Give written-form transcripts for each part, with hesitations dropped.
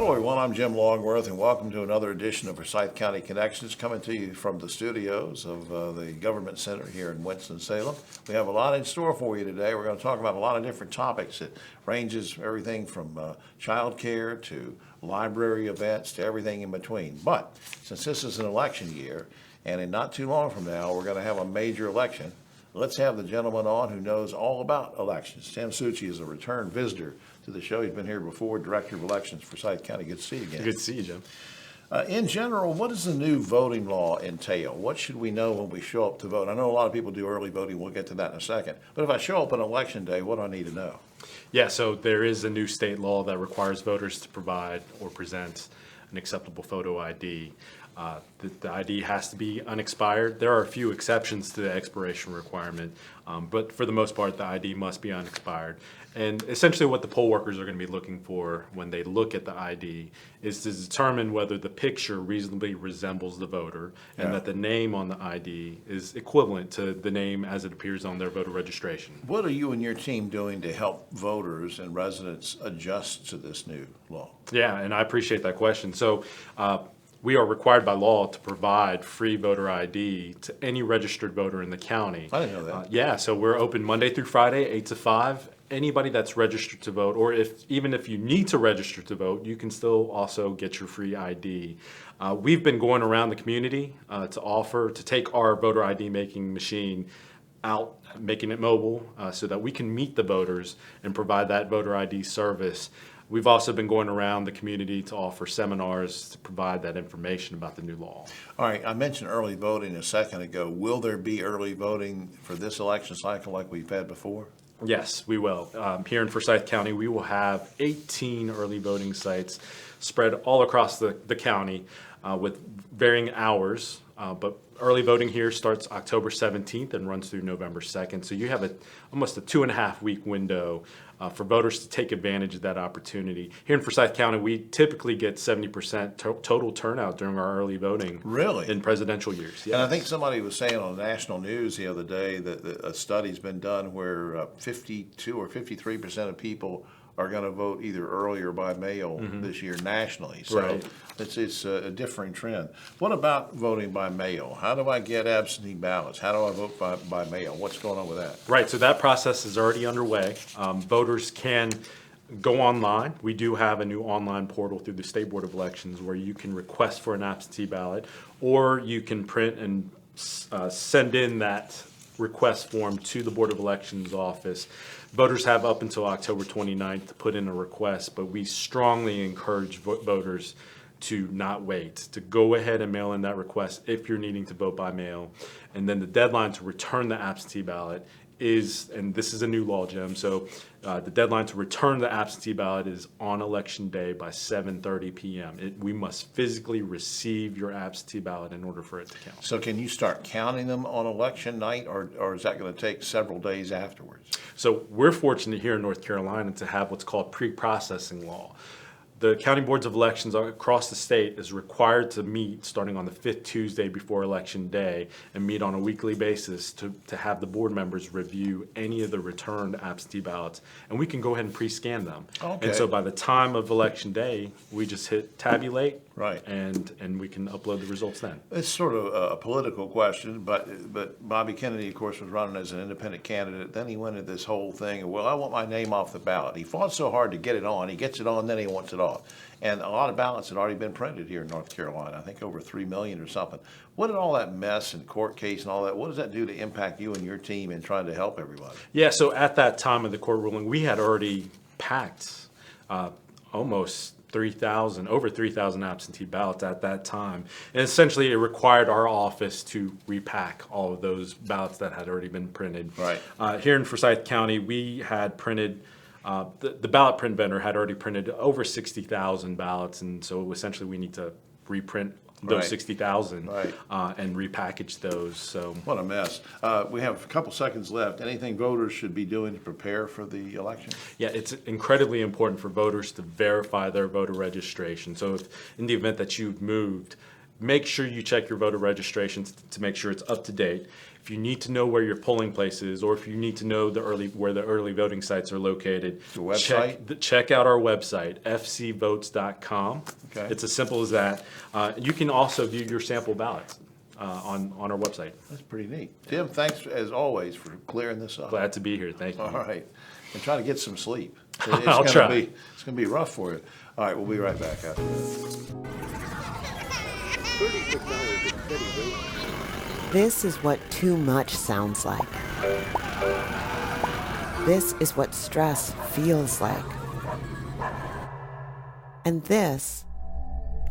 Hello everyone, I'm Jim Longworth and welcome to another edition of Forsyth County Connections, coming to you from the studios of the Government Center here in Winston-Salem. We have a lot in store for you today. We're going to talk about a lot of different topics. It ranges everything from childcare to library events to everything in between. But since this is an election year and in not too long from now we're going to have a major election, let's have the gentleman on who knows all about elections. Tim Tsujii is a return visitor to the show. He's been here before, Director of Elections for Forsyth County. Good to see you again. Good to see you, Jim. In general, what does the new voting law entail? What should we know when we show up to vote? I know a lot of people do early voting. We'll get to that in a second. But if I show up on election day, what do I need to know? Yeah, so there is a new state law that requires voters to provide or present an acceptable photo ID. The ID has to be unexpired. There are a few exceptions to the expiration requirement, but for the most part, the ID must be unexpired. And essentially what the poll workers are going to be looking for when they look at the ID is to determine whether the picture reasonably resembles the voter and that the name on the ID is equivalent to the name as it appears on their voter registration. What are you and your team doing to help voters and residents adjust to this new law? Yeah, and I appreciate that question. So we are required by law to provide free voter ID to any registered voter in the county. I didn't know that. Yeah, so we're open Monday through Friday, 8 to 5. Anybody that's registered to vote, or even if you need to register to vote, you can still also get your free ID. We've been going around the community to take our voter ID making machine out, making it mobile so that we can meet the voters and provide that voter ID service. We've also been going around the community to offer seminars to provide that information about the new law. All right, I mentioned early voting a second ago. Will there be early voting for this election cycle like we've had before? Yes, we will. Here in Forsyth County, we will have 18 early voting sites spread all across the county with varying hours. But early voting here starts October 17th and runs through November 2nd. So you have almost a 2.5-week window for voters to take advantage of that opportunity. Here in Forsyth County, we typically get 70% total turnout during our early voting. Really? In presidential years. Yes. And I think somebody was saying on national news the other day that a study's been done where 52 or 53% of people are going to vote either early or by mail this year nationally. So Right. it's a differing trend. What about voting by mail? How do I get absentee ballots? How do I vote by mail? What's going on with that? Right, so that process is already underway. Voters can go online. We do have a new online portal through the State Board of Elections where you can request for an absentee ballot, or you can print and send in that request form to the Board of Elections office. Voters have up until October 29th to put in a request, but we strongly encourage voters to not wait, to go ahead and mail in that request if you're needing to vote by mail. And then the deadline to return the absentee ballot is, and this is a new law, Jim, so the deadline to return the absentee ballot is on election day by 7:30 p.m. We must physically receive your absentee ballot in order for it to count. So can you start counting them on election night, or is that going to take several days afterwards? So we're fortunate here in North Carolina to have what's called pre-processing law. The county boards of elections across the state is required to meet starting on the 5th Tuesday before election day and meet on a weekly basis to have the board members review any of the returned absentee ballots, and we can go ahead and pre-scan them. Okay. And so by the time of election day, we just hit tabulate, Right. and we can upload the results then. It's sort of a political question, but Bobby Kennedy, of course, was running as an independent candidate. Then he went into this whole thing, well, I want my name off the ballot. He fought so hard to get it on. He gets it on, then he wants it off. And a lot of ballots had already been printed here in North Carolina, I think over 3 million or something. What did all that mess and court case and all that, what does that do to impact you and your team in trying to help everybody? Yeah, so at that time of the court ruling, we had already packed almost over 3,000 absentee ballots at that time. And essentially it required our office to repack all of those ballots that had already been printed. Right. Here in Forsyth County, we had printed, the ballot print vendor had already printed over 60,000 ballots, and so essentially we need to reprint those Right. 60,000 Right. and repackage those. So What a mess. We have a couple seconds left. Anything voters should be doing to prepare for the election? yeah, it's incredibly important for voters to verify their voter registration. So if in the event that you've moved, make sure you check your voter registration to make sure it's up to date. If you need to know where your polling place is, or if you need to know where the early voting sites are located, Your website? check out our website, fcvotes.com. Okay. It's as simple as that. You can also view your sample ballots on our website. That's pretty neat. Tim, thanks as always for clearing this up. Glad to be here. Thank you. All right. And try to get some sleep. I'll try. It's going to be rough for you. All right, we'll be right back after this. This is what too much sounds like. This is what stress feels like. And this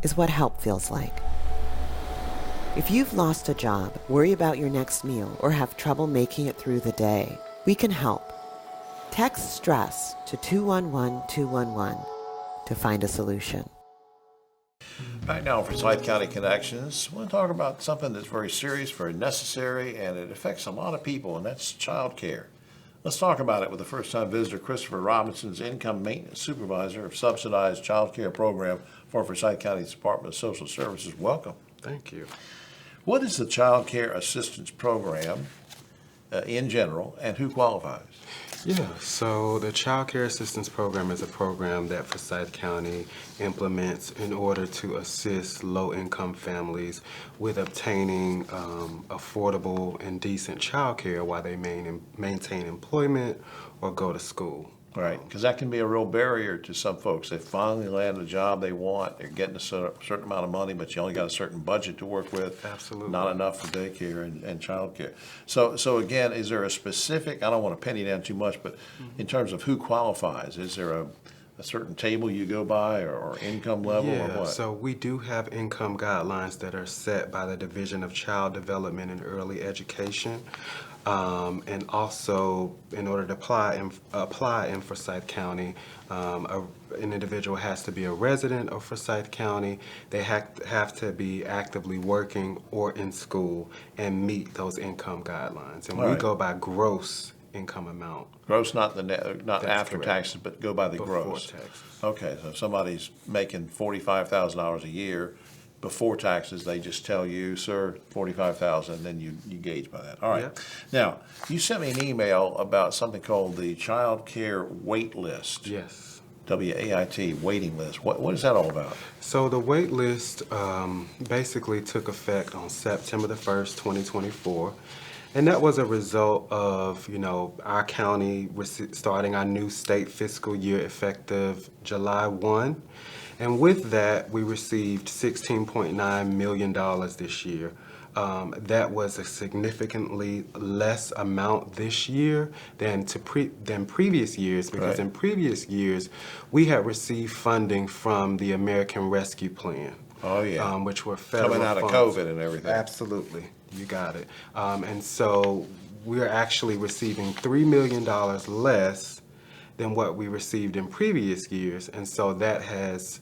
is what help feels like. If you've lost a job, worry about your next meal, or have trouble making it through the day, we can help. Text STRESS to 211-211 to find a solution. Back now for Forsyth County Connections. I want to talk about something that's very serious, very necessary, and it affects a lot of people, and that's childcare. Let's talk about it with the first-time visitor, Christpher Robinson's income maintenance supervisor of subsidized childcare program for Forsyth County's Department of Social Services. Welcome. Thank you. What is the Child Care Assistance Program in general, and who qualifies? Yeah, so the Child Care Assistance Program is a program that Forsyth County implements in order to assist low-income families with obtaining affordable and decent child care while they maintain employment or go to school. Right, because that can be a real barrier to some folks. They finally land a job they want, they're getting a certain amount of money, but you only got a certain budget to work with. Absolutely. Not enough for daycare and childcare. So again, is there a specific, I don't want to penny down too much, but in terms of who qualifies, is there a certain table you go by or income level or Yeah, what? so we do have income guidelines that are set by the Division of Child Development and Early Education. And also, in order to apply in Forsyth County, an individual has to be a resident of Forsyth County. They have to be actively working or in school and meet those income guidelines. And All we right. go by gross income amount. Gross, not the net, not That's after correct. taxes, but go by the Before gross. taxes. Okay, so if somebody's making $45,000 a year before taxes, they just tell you, sir, 45,000, then you gauge by that. All right. Yep. Now, you sent me an email about something called the Child Care Wait List. Yes. WAIT, waiting list. What is that all about? So the wait list basically took effect on September the 1st, 2024. And that was a result of, our county starting our new state fiscal year effective July 1. And with that, we received $16.9 million this year. That was a significantly less amount this year than previous years, because Right. in previous years, we had received funding from the American Rescue Plan. Oh, yeah. Which were federal Coming out of funds. COVID and everything. Absolutely. You got it. And so we're actually receiving $3 million less than what we received in previous years. And so that has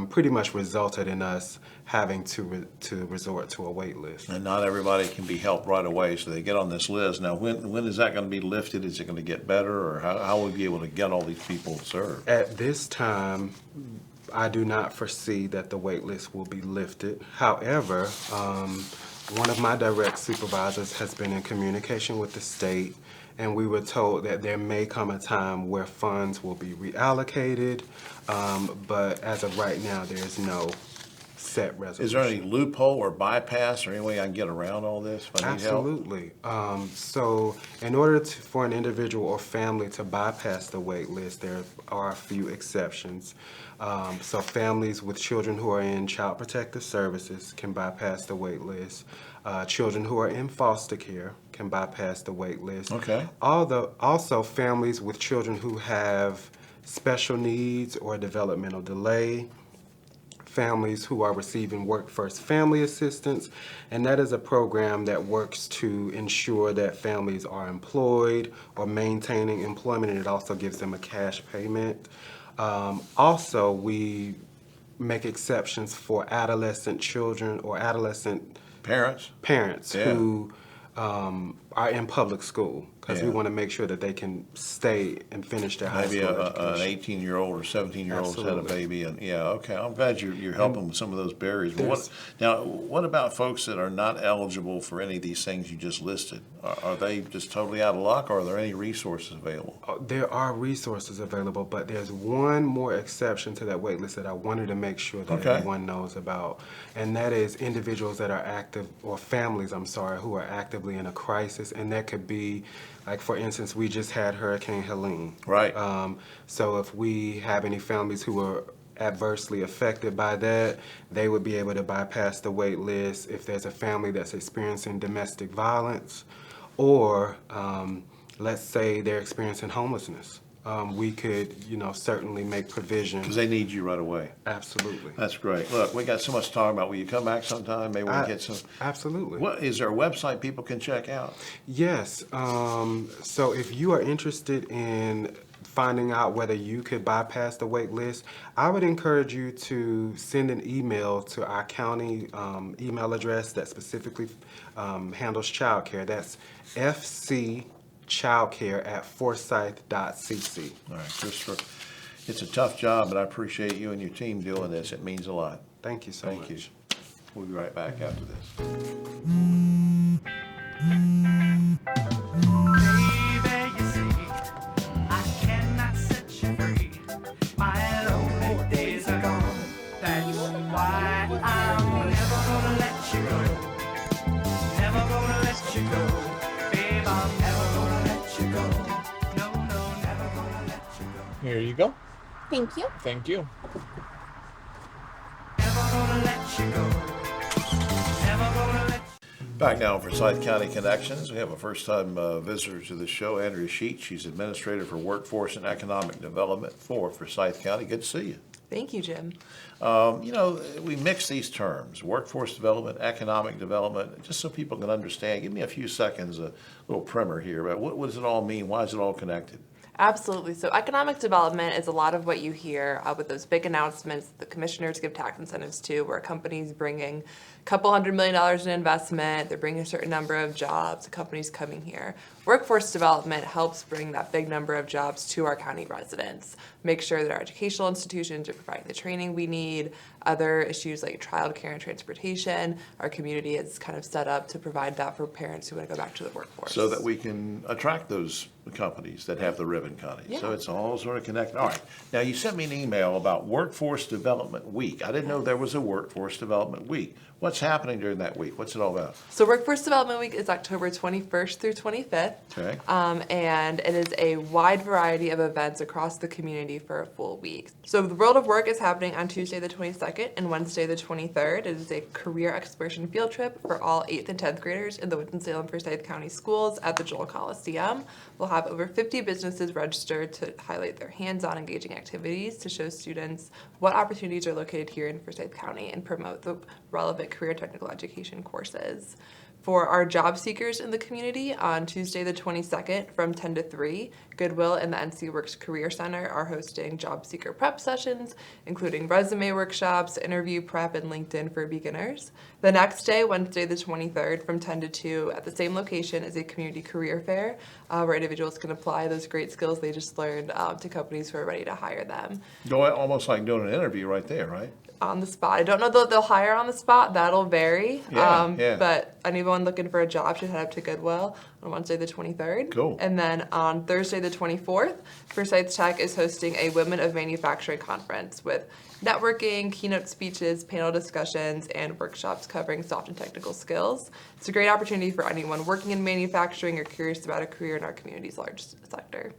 pretty much resulted in us having to resort to a wait list. And not everybody can be helped right away, so they get on this list. Now, when is that going to be lifted? Is it going to get better, or how will we be able to get all these people served? At this time, I do not foresee that the wait list will be lifted. However, one of my direct supervisors has been in communication with the state, and we were told that there may come a time where funds will be reallocated, but as of right now, there is no set resolution. Is there any loophole or bypass or any way I can get around all this if I need help? Absolutely. So in order for an individual or family to bypass the wait list, there are a few exceptions. So families with children who are in Child Protective Services can bypass the wait list. Children who are in foster care can bypass the wait list. Okay. Also, families with children who have special needs or developmental delay, families who are receiving Work First Family Assistance, and that is a program that works to ensure that families are employed or maintaining employment, and it also gives them a cash payment. Also, we make exceptions for adolescent children or adolescent Parents? parents Yeah. who are in public school, because we Yeah. want to make sure that they can stay and finish their high Maybe school an education. 18-year-old or 17-year-old's had a Absolutely. baby, and, yeah, okay, I'm glad you're helping with some of those barriers. But There's- what about folks that are not eligible for any of these things you just listed? Are they just totally out of luck, or are there any resources available? There are resources available, but there's one more exception to that wait list that I wanted to make sure that Okay. everyone knows about, and that is individuals that are active, or families, I'm sorry, who are actively in a crisis, and that could be, like, for instance, we just had Hurricane Helene. Right. So if we have any families who are adversely affected by that, they would be able to bypass the wait list. If there's a family that's experiencing domestic violence, or let's say they're experiencing homelessness, we could, certainly make provision. Because they need you right away. Absolutely. That's great. Look, we got so much to talk about. Will you come back sometime? Maybe we can get some. Absolutely. What is there a website people can check out? Yes. So if you are interested in finding out whether you could bypass the wait list, I would encourage you to send an email to our county email address that specifically handles childcare. That's fcchildcare@forsyth.cc. All right, Christopher, it's a tough job, but I appreciate you and your team doing this. It means a lot. Thank you so Thank much. you. We'll be right back after this. Baby, you see, I cannot set you free. My lonely days are gone. That's why I'm never gonna let you go. Never gonna let you go. Babe, I'm never gonna let you go. No, never gonna let you go. Here you go. Thank you. Thank you. Never gonna let you go. Never gonna let you Back now for Forsyth County Connections. We have a first-time visitor to the show, Andrea Sheetz. She's Administrator for Workforce and Economic Development for Forsyth County. Good to see you. Thank you, Jim. We mix these terms, workforce development, economic development, just so people can understand. Give me a few seconds, a little primer here. About what does it all mean? Why is it all connected? Absolutely. So economic development is a lot of what you hear with those big announcements the commissioners give tax incentives to, where companies bringing a couple $100 million in investment, they're bringing a certain number of jobs, the companies coming here. Workforce development helps bring that big number of jobs to our county residents, make sure that our educational institutions are providing the training we need, other issues like childcare and transportation. Our community is kind of set up to provide that for parents who want to go back to the workforce. So that we can attract those companies that have the ribbon cutting. So Yeah. it's all sort of connected. All right. Now, you sent me an email about Workforce Development Week. I didn't know there was a Workforce Development Week. What's happening during that week? What's it all about? So Workforce Development Week is October 21st through 25th. Okay. And it is a wide variety of events across the community for a full week. So the World of Work is happening on Tuesday the 22nd and Wednesday the 23rd. It is a career exploration field trip for all 8th and 10th graders in the Winston-Salem Forsyth County schools at the Joel Coliseum. We'll have over 50 businesses registered to highlight their hands-on engaging activities to show students what opportunities are located here in Forsyth County and promote the relevant career technical education courses. For our job seekers in the community, on Tuesday the 22nd from 10 to 3, Goodwill and the NC Works Career Center are hosting job seeker prep sessions, including resume workshops, interview prep, and LinkedIn for beginners. The next day, Wednesday the 23rd from 10 to 2, at the same location is a community career fair where individuals can apply those great skills they just learned to companies who are ready to hire them. Almost like doing an interview right there, right? On the spot. I don't know that they'll hire on the spot. That'll vary. Yeah. But anyone looking for a job should head up to Goodwill on Wednesday the 23rd. Cool. And then on Thursday the 24th, Forsyth Tech is hosting a Women of Manufacturing conference with networking, keynote speeches, panel discussions, and workshops covering soft and technical skills. It's a great opportunity for anyone working in manufacturing or curious about a career in our community's large sector.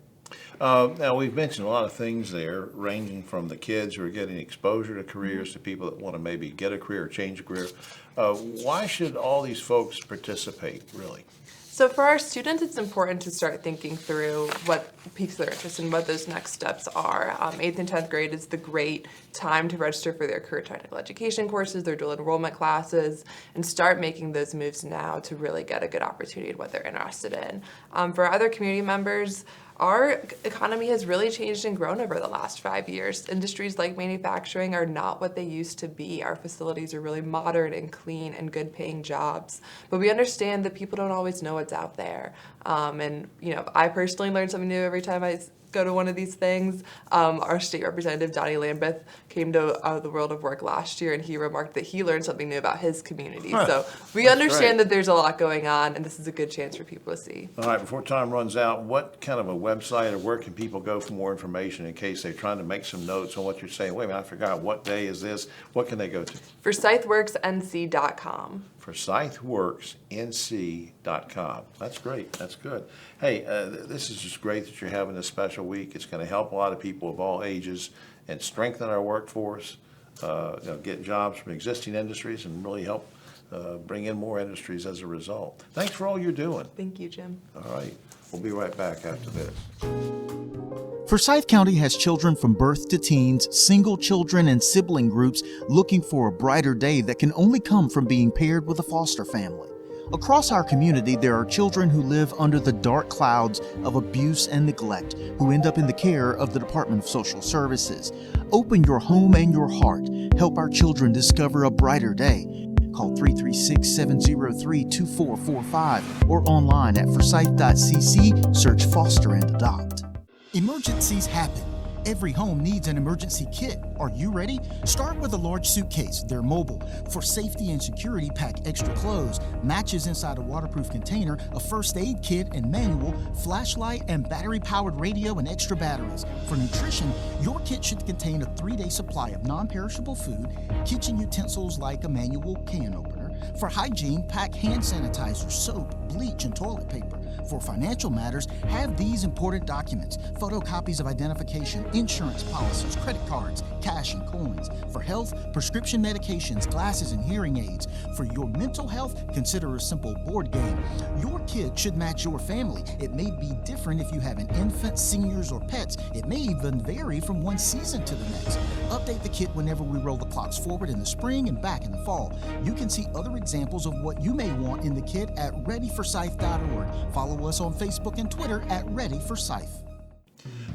Now, we've mentioned a lot of things there, ranging from the kids who are getting exposure to careers to people that want to maybe get a career or change a career. Why should all these folks participate, really? So for our students, it's important to start thinking through what piques their interest and what those next steps are. 8th and 10th grade is the great time to register for their career technical education courses, their dual enrollment classes, and start making those moves now to really get a good opportunity in what they're interested in. For other community members, our economy has really changed and grown over the last 5 years. Industries like manufacturing are not what they used to be. Our facilities are really modern and clean and good paying jobs. But we understand that people don't always know what's out there. And I personally learn something new every time I go to one of these things. Our state representative, Donnie Lambeth, came to the World of Work last year, and he remarked that he learned something new about his community. So we That's understand great. that there's a lot going on, and this is a good chance for people to see. All right, before time runs out, what kind of a website or where can people go for more information in case they're trying to make some notes on what you're saying? Wait a minute, I forgot, what day is this? What can they go to? ForsythWorksNC.com. ForsythWorksNC.com. That's great. That's good. Hey, this is just great that you're having this special week. It's going to help a lot of people of all ages and strengthen our workforce, get jobs from existing industries and really help bring in more industries as a result. Thanks for all you're doing. Thank you, Jim. All right. We'll be right back after this. Forsyth County has children from birth to teens, single children, and sibling groups looking for a brighter day that can only come from being paired with a foster family. Across our community, there are children who live under the dark clouds of abuse and neglect who end up in the care of the Department of Social Services. Open your home and your heart. Help our children discover a brighter day. Call 336-703-2445 or online at forsyth.cc, search Foster and Adopt. Emergencies happen. Every home needs an emergency kit. Are you ready? Start with a large suitcase. They're mobile. For safety and security, pack extra clothes, matches inside a waterproof container, a first aid kit and manual, flashlight and battery-powered radio and extra batteries. For nutrition, your kit should contain a 3-day supply of non-perishable food, kitchen utensils like a manual can opener. For hygiene, pack hand sanitizer, soap, bleach, and toilet paper. For financial matters, have these important documents: photocopies of identification, insurance policies, credit cards, cash and coins. For health, prescription medications, glasses and hearing aids. For your mental health, consider a simple board game. Your kid should match your family. It may be different if you have an infant, seniors, or pets. It may even vary from one season to the next. Update the kit whenever we roll the clocks forward in the spring and back in the fall. You can see other examples of what you may want in the kit at readyforsyth.org. Follow us on Facebook and Twitter at readyforsyth.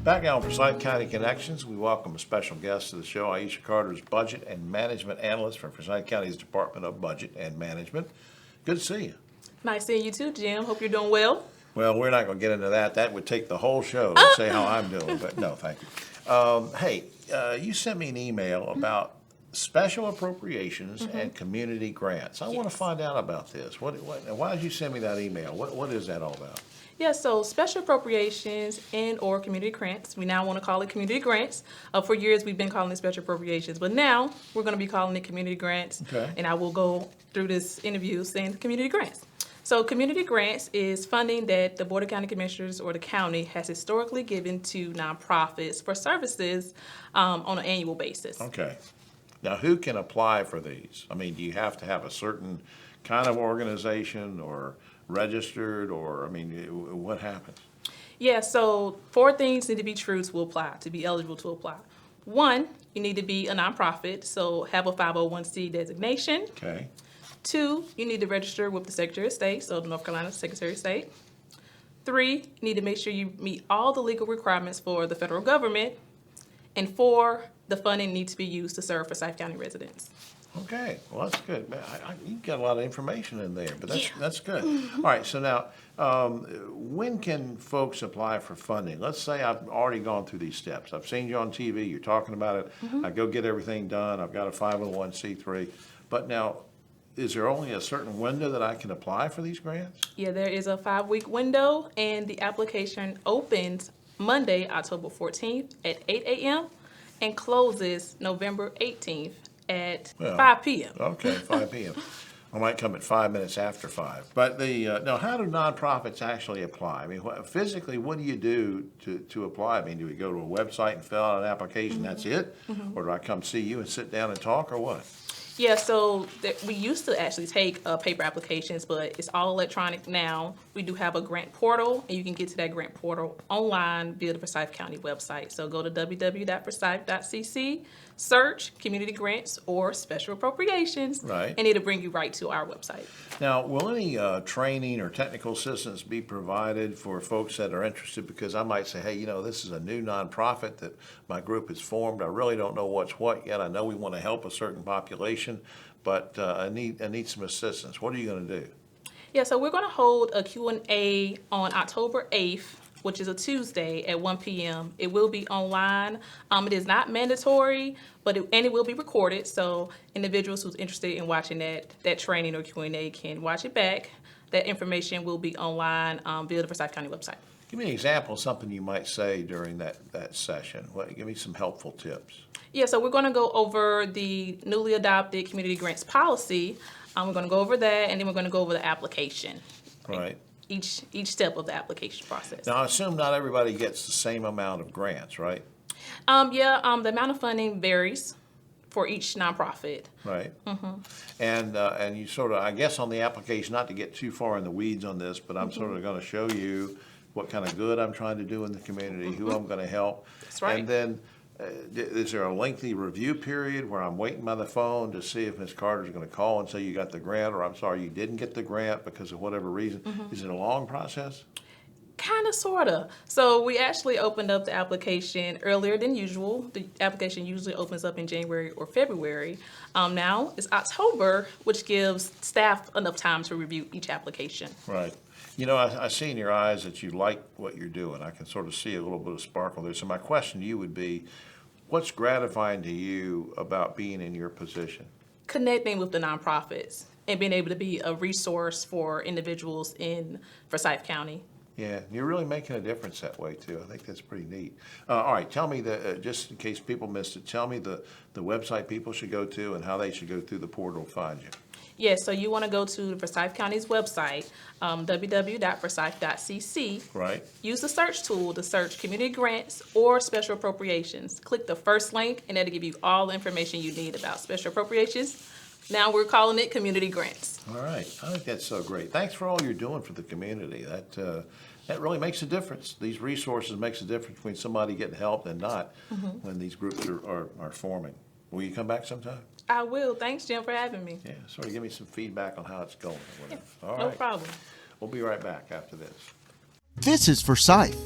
Back now on Forsyth County Connections, we welcome a special guest to the show, Iesha Carter's Budget and Management Analyst for Forsyth County's Department of Budget and Management. Good to see you. Nice seeing you too, Jim. Hope you're doing well. Well, we're not going to get into that. That would take the whole show to say how I'm doing, but no, thank you. Hey, you sent me an email about special appropriations and community grants. I want to find out about this. Why did you send me that email? What is that all about? Yeah, so special appropriations and or community grants. We now want to call it community grants. For years, we've been calling it special appropriations, but now we're going to be calling it community grants. Okay. And I will go through this interview saying community grants. So community grants is funding that the Board of County Commissioners or the county has historically given to nonprofits for services on an annual basis. Okay. Now, who can apply for these? I mean, do you have to have a certain kind of organization or registered, or, I mean, what happens? Yeah, so 4 things need to be true to apply, to be eligible to apply. 1, you need to be a nonprofit, so have a 501c designation. Okay. 2, you need to register with the Secretary of State, so the North Carolina Secretary of State. 3, you need to make sure you meet all the legal requirements for the federal government. And 4, the funding needs to be used to serve Forsyth County residents. Okay, well, that's good. Man, you got a lot of information in there, but Yeah. that's good. All right, so now, when can folks apply for funding? Let's say I've already gone through these steps. I've seen you on TV, you're talking about it. I go get everything done, I've got a 501c3. But now, is there only a certain window that I can apply for these grants? Yeah, there is a 5-week window, and the application opens Monday, October 14th at 8 a.m. and closes November 18th at 5 p.m. Okay, 5 p.m. I might come at 5 minutes after 5. But now, how do nonprofits actually apply? I mean, physically, what do you do to apply? I mean, do we go to a website and fill out an application, that's it? Or do I come see you and sit down and talk, or what? Yeah, so we used to actually take paper applications, but it's all electronic now. We do have a grant portal, and you can get to that grant portal online via the Forsyth County website. So go to www.forsyth.cc, search community grants or special appropriations, Right. and it'll bring you right to our website. Now, will any training or technical assistance be provided for folks that are interested? Because I might say, hey, you know, this is a new nonprofit that my group has formed. I really don't know what's what yet. I know we want to help a certain population, but I need some assistance. What are you going to do? Yeah, so we're going to hold a Q&A on October 8th, which is a Tuesday at 1 p.m. It will be online. It is not mandatory, but it will be recorded, so individuals who's interested in watching that training or Q&A can watch it back. That information will be online via the Forsyth County website. Give me an example of something you might say during that session. Give me some helpful tips. Yeah, so we're going to go over the newly adopted community grants policy. We're going to go over that, and then we're going to go over the application. Right. Each step of the application process. Now, I assume not everybody gets the same amount of grants, right? The amount of funding varies for each nonprofit. Right. And you sort of, I guess on the application, not to get too far in the weeds on this, but I'm sort of going to show you what kind of good I'm trying to do in the community, who I'm going to help. That's right. And then, is there a lengthy review period where I'm waiting by the phone to see if Ms. Carter's going to call and say you got the grant, or I'm sorry, you didn't get the grant because of whatever reason? Is it a long process? Kind of, sort of. So we actually opened up the application earlier than usual. The application usually opens up in January or February. Now it's October, which gives staff enough time to review each application. Right. You know, I see in your eyes that you like what you're doing. I can sort of see a little bit of sparkle there. So my question to you would be, what's gratifying to you about being in your position? Connecting with the nonprofits and being able to be a resource for individuals in Forsyth County. Yeah, you're really making a difference that way too. I think that's pretty neat. All right, tell me just in case people missed it, tell me the website people should go to and how they should go through the portal to find you. Yes, so you want to go to the Forsyth County's website, www.forsyth.cc. Right. Use the search tool to search community grants or special appropriations. Click the first link, and that'll give you all the information you need about special appropriations. Now we're calling it community grants. All right, I think that's so great. Thanks for all you're doing for the community. That really makes a difference. These resources makes a difference between somebody getting help and not when these groups are forming. Will you come back sometime? I will. Thanks, Jim, for having me. Yeah, sort of give me some feedback on how it's going or whatever. All No right. problem. We'll be right back after this. This is Forsyth.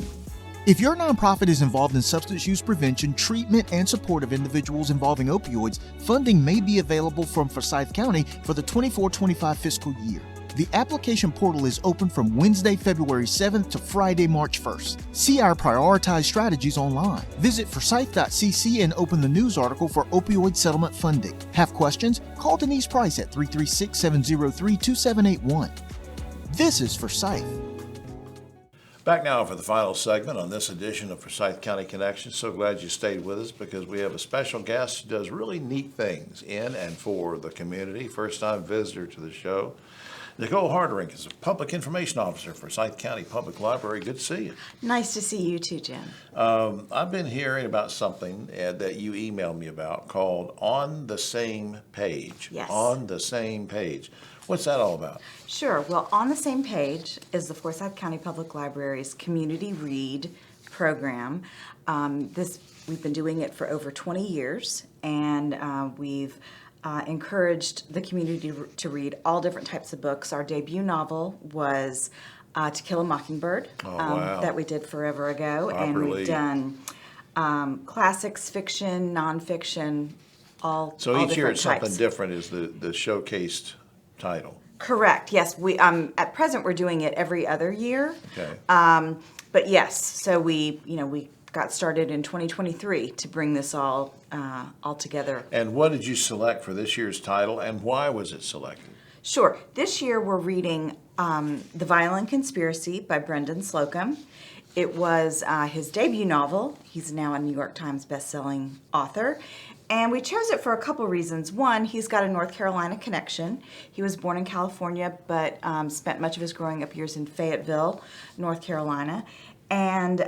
If your nonprofit is involved in substance use prevention, treatment, and support of individuals involving opioids, funding may be available from Forsyth County for the 24-25 fiscal year. The application portal is open from Wednesday, February 7th to Friday, March 1st. See our prioritized strategies online. Visit forsyth.cc and open the news article for opioid settlement funding. Have questions? Call Denise Price at 336-703-2781. This is Forsyth. Back now for the final segment on this edition of Forsyth County Connections. So glad you stayed with us because we have a special guest who does really neat things in and for the community. First-time visitor to the show. Nicole Harterink is a Public Information Officer for Forsyth County Public Library. Good to see you. Nice to see you too, Jim. I've been hearing about something that you emailed me about called On the Same Page. Yes. On the Same Page. What's that all about? Sure. Well, on the same page is the Forsyth County Public Library's Community Read program. We've been doing it for over 20 years, and we've encouraged the community to read all different types of books. Our debut novel was To Kill a Mockingbird, wow. that we did forever ago, and Properly. we've done classics, fiction, nonfiction, all So each year different it's something types. different is the showcased title. Correct. Yes, we at present we're doing it every other year. Okay. But yes, so we got started in 2023 to bring this all together. And what did you select for this year's title, and why was it selected? Sure. This year we're reading The Violent Conspiracy by Brendan Slocum. It was his debut novel. He's now a New York Times bestselling author. And we chose it for a couple reasons. One, he's got a North Carolina connection. He was born in California, but spent much of his growing up years in Fayetteville, North Carolina. And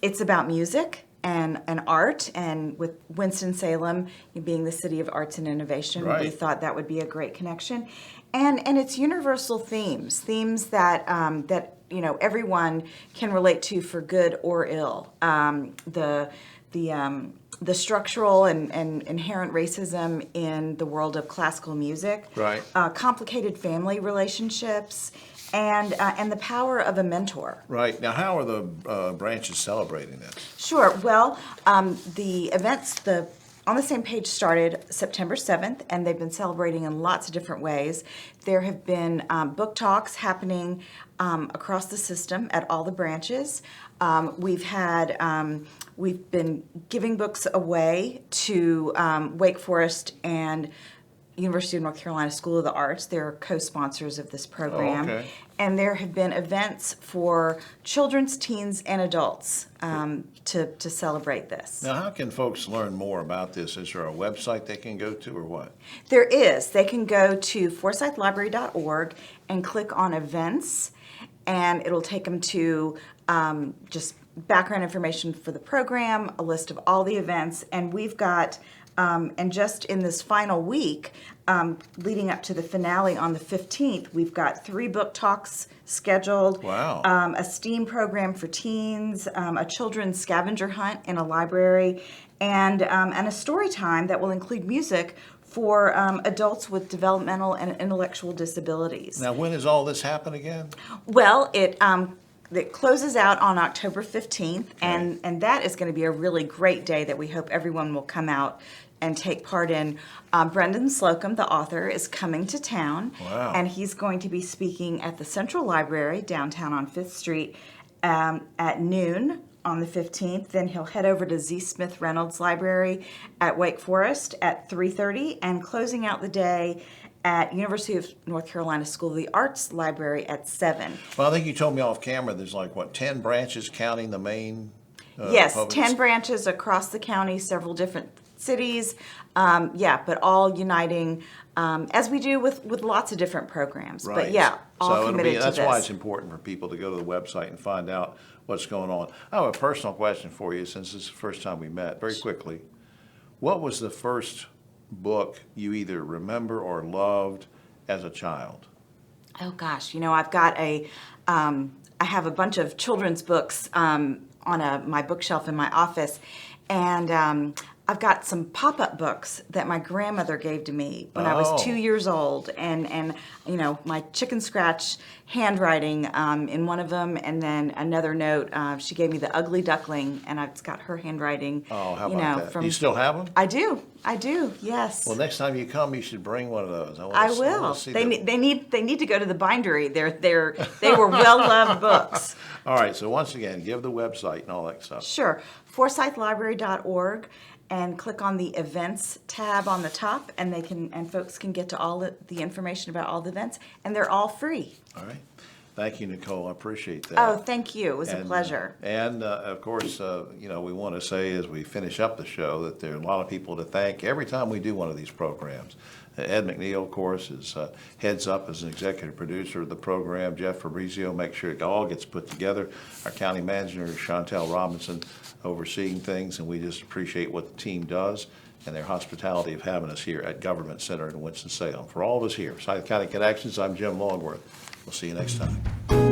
it's about music, and art, and with Winston-Salem being the city of arts and innovation, we Right. thought that would be a great connection. And it's universal themes that that everyone can relate to for good or ill. The structural and inherent racism in the world of classical music, Right. Complicated family relationships, and the power of a mentor. Right. Now, how are the branches celebrating this? Sure. Well, the events, On the Same Page started September 7th, and they've been celebrating in lots of different ways. There have been book talks happening across the system at all the branches. We've been giving books away to Wake Forest and University of North Carolina School of the Arts. They're co-sponsors of this program. okay. And there have been events for children's, teens, and adults to celebrate this. Now, how can folks learn more about this? Is there a website they can go to or what? There is. They can go to forsythlibrary.org and click on events, and it'll take them to just background information for the program, a list of all the events, and we've got, and just in this final week, leading up to the finale on the 15th, we've got 3 book talks scheduled. Wow. A STEAM program for teens, a children's scavenger hunt in a library, and a story time that will include music for adults with developmental and intellectual disabilities. Now, when does all this happen again? Well, it closes out on October 15th, and that is going to be a really great day that we hope everyone will come out and take part in. Brendan Slocum, the author, is coming to town, Wow. and he's going to be speaking at the Central Library downtown on 5th Street at noon on the 15th. Then he'll head over to Z. Smith Reynolds Library at Wake Forest at 3:30, and closing out the day at University of North Carolina School of the Arts Library at 7. Well, I think you told me off camera there's 10 branches counting the main Yes, public 10 branches across the county, several different cities, but all uniting, as we do with lots of different programs. Right. But yeah, all So committed to that's this. why it's important for people to go to the website and find out what's going on. I have a personal question for you since this is the first time we met. Very quickly, what was the first book you either remember or loved as a child? Oh gosh, I've got I have a bunch of children's books on my bookshelf in my office, and I've got some pop-up books that my grandmother gave to me when I was Oh. 2 years old, and my chicken scratch handwriting in one of them, and then another note she gave me the Ugly Duckling, and it's got her handwriting. Oh, how about that? From, Do you still have them? I do, yes. Well, next time you come, you should bring one of those. I will. They need to go to the bindery. They were well-loved books. All right, so once again, give the website and all that stuff. Sure. forsythlibrary.org, and click on the events tab on the top, and folks can get to all the information about all the events, and they're all free. All right. Thank you, Nicole. I appreciate that. Oh, thank you. It was a And, pleasure. And of course, we want to say as we finish up the show that there are a lot of people to thank every time we do one of these programs. Ed McNeil, of course, is heads up as an executive producer of the program. Jeff Fabrizio makes sure it all gets put together. Our county manager, Chantel Robinson, overseeing things, and we just appreciate what the team does and their hospitality of having us here at Government Center in Winston-Salem. For all of us here, Forsyth County Connections, I'm Jim Longworth. We'll see you next time.